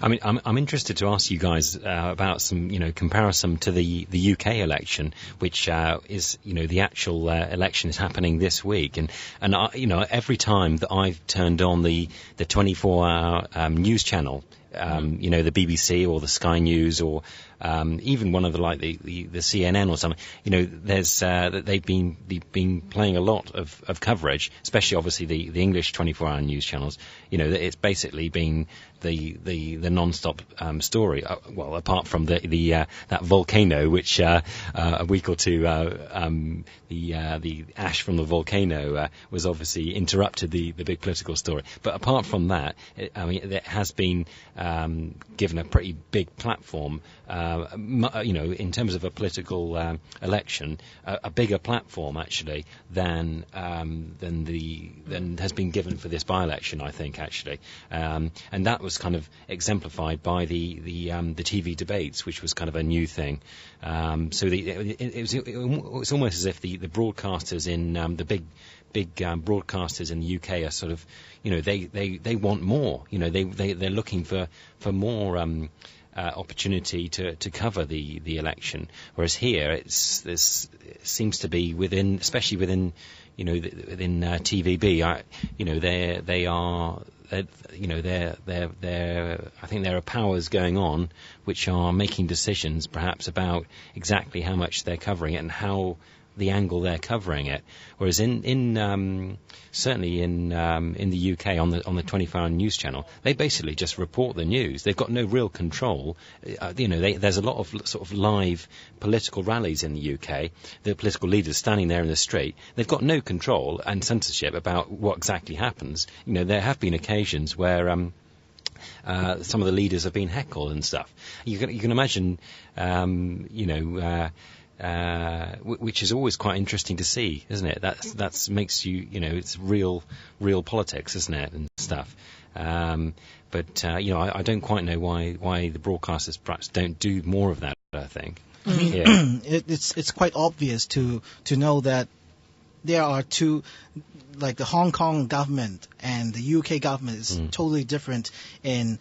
I mean, I'm interested to ask you guys about some, comparison to the UK election, which is, the actual election is happening this week, and every time that I've turned on the 24-hour news channel, the BBC or the Sky News or even one of the CNN or something, there's that they've been playing a lot of coverage, especially obviously the English 24-hour news channels. It's basically been the non-stop story. Well, apart from that volcano, which a week or two the ash from the volcano was obviously interrupted the big political story. But apart from that, it has been given a pretty big platform. In terms of a political election, a bigger platform actually than has been given for this by-election, I think, actually, and that was kind of exemplified by the TV debates, which was kind of a new thing. So it was almost as if the broadcasters in the big broadcasters in the UK are sort of, they want more. They're looking for more opportunity to cover the election, whereas here it seems to be especially within TVB. I think there are powers going on which are making decisions perhaps about exactly how much they're covering it and how the angle they're covering it, whereas certainly in the UK on the 24-hour news channel, they basically just report the news. They've got no real control. There's a lot of sort of live political rallies in the UK. The political leaders standing there in the street, they've got no control and censorship about what exactly happens. There have been occasions where some of the leaders have been heckled and stuff. You can imagine, which is always quite interesting to see, isn't it? That makes you, it's real politics, isn't it, and stuff. But I don't quite know why the broadcasters perhaps don't do more of that, I think. I mean, it's quite obvious to know that there are two, like the Hong Kong government and the UK government is totally different in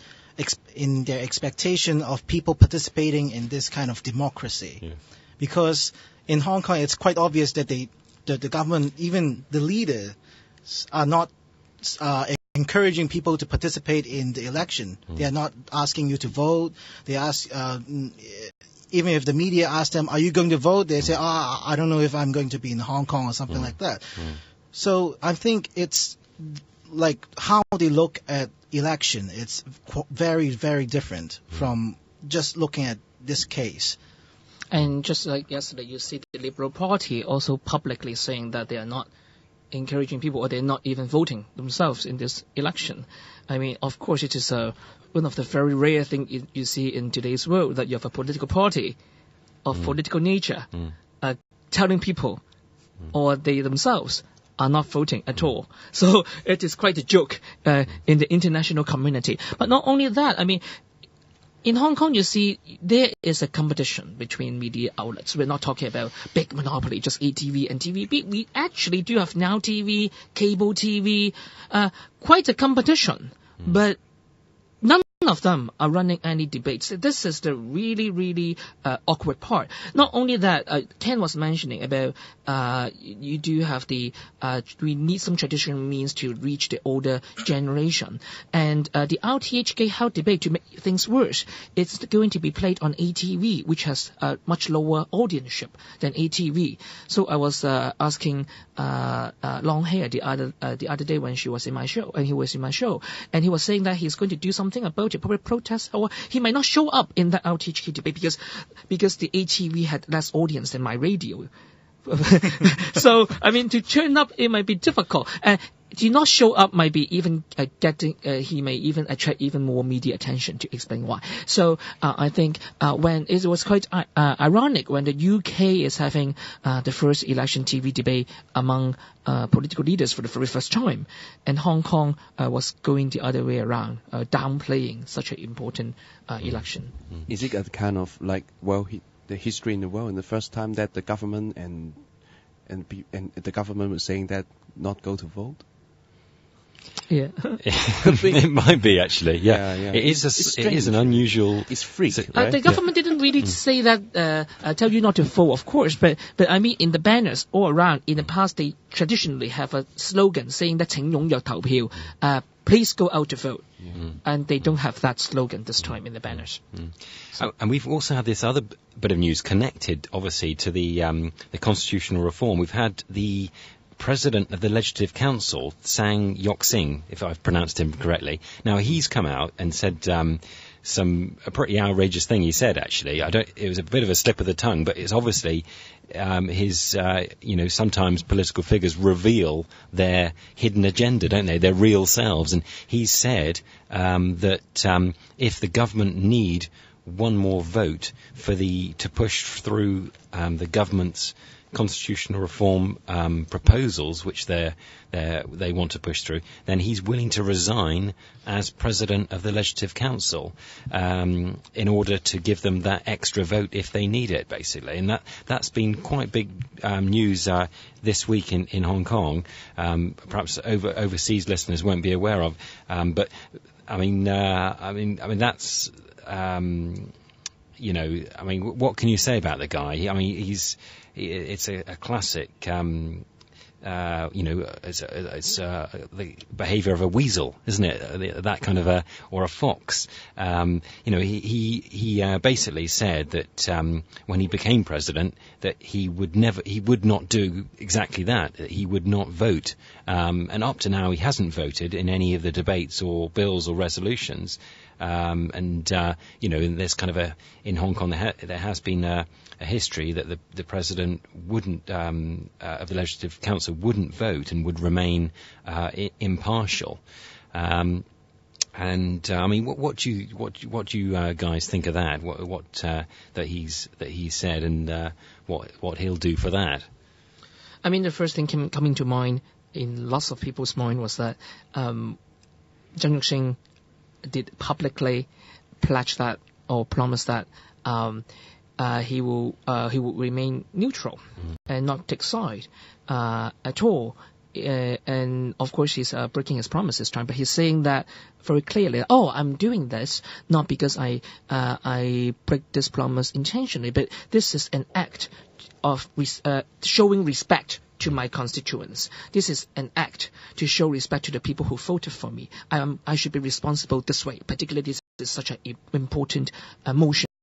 their expectation of people participating in this kind of democracy. Yeah. Because in Hong Kong, it's quite obvious that the government, even the leaders, are not encouraging people to participate in the election. They are not asking you to vote. They ask, even if the media ask them, "Are you going to vote?" They say, "I don't know if I'm going to be in Hong Kong," or something like that. So I think it's like how they look at election. It's very, very different from just looking at this case. And just like yesterday, you see the Liberal Party also publicly saying that they are not encouraging people or they're not even voting themselves in this election. I mean, of course, it is one of the very rare things you see in today's world, that you have a political party of political nature telling people or they themselves are not voting at all. So it is quite a joke in the international community. But not only that, I mean, in Hong Kong, you see, there is a competition between media outlets. We're not talking about big monopoly, just ATV and TVB. We actually do have Now TV, cable TV, quite a competition. But none of them are running any debates. This is the really, really awkward part. Not only that, Ken was mentioning about you do have we need some traditional means to reach the older generation. And the RTHK Health debate, to make things worse, it's going to be played on ATV, which has a much lower audienship than ATV. So I was asking Long Hair the other day when she was in my show, and he was in my show, and he was saying that he's going to do something about it, probably protest, or he might not show up in that RTHK debate because the ATV had less audience than myradio. So, I mean, to turn up, it might be difficult. Do not show up might be even he may even attract even more media attention, to explain why. So I think when it was quite ironic when the UK is having the first election TV debate among political leaders for the very first time, and Hong Kong was going the other way around, downplaying such an important election. Is it a kind of like the history in the world, and the first time that the government and the government was saying that not go to vote? Yeah. It might be actually. Yeah, Yeah. It is. It is an unusual. It's freak, So- right? The government didn't really say that, tell you not to vote, of course, but I mean, in the banners all around, in the past, they traditionally have a slogan saying that 請踴躍投票, please go out to vote. And they don't have that slogan this time in the banners. And we've also had this other bit of news connected, obviously, to the constitutional reform. We've had the President of the Legislative Council, Tsang Yok-sing, if I've pronounced him correctly. Now, he's come out and said a pretty outrageous thing he said, actually. It was a bit of a slip of the tongue, but it's obviously his, sometimes political figures reveal their hidden agenda, don't they? Their real selves. And he said that if the government need one more vote to push through the government's constitutional reform proposals, which they want to push through, then he's willing to resign as president of the Legislative Council in order to give them that extra vote if they need it, basically. And that's been quite big news this week in Hong Kong. Perhaps overseas listeners won't be aware of, but I mean that's. What can you say about the guy? I mean, it's a classic, it's the behaviour of a weasel, isn't it? That kind of or a fox. He basically said that when he became president, that he would not do exactly that. He would not vote, and up to now he hasn't voted in any of the debates or bills or resolutions. There's kind of in Hong Kong there has been a history that the president wouldn't of the Legislative Council wouldn't vote and would remain impartial. What do you guys think of that? What that he said and what he'll do for that? I mean, the first thing coming to mind in lots of people's mind was that Tsang Yok-sing did publicly pledge that or promise that he will remain neutral and not take side at all. And of course he's breaking his promise this time, but he's saying that very clearly. I'm doing this not because I break this promise intentionally, but this is an act of showing respect to my constituents. This is an act to show respect to the people who voted for me. I should be responsible this way. Particularly, this is such an important motion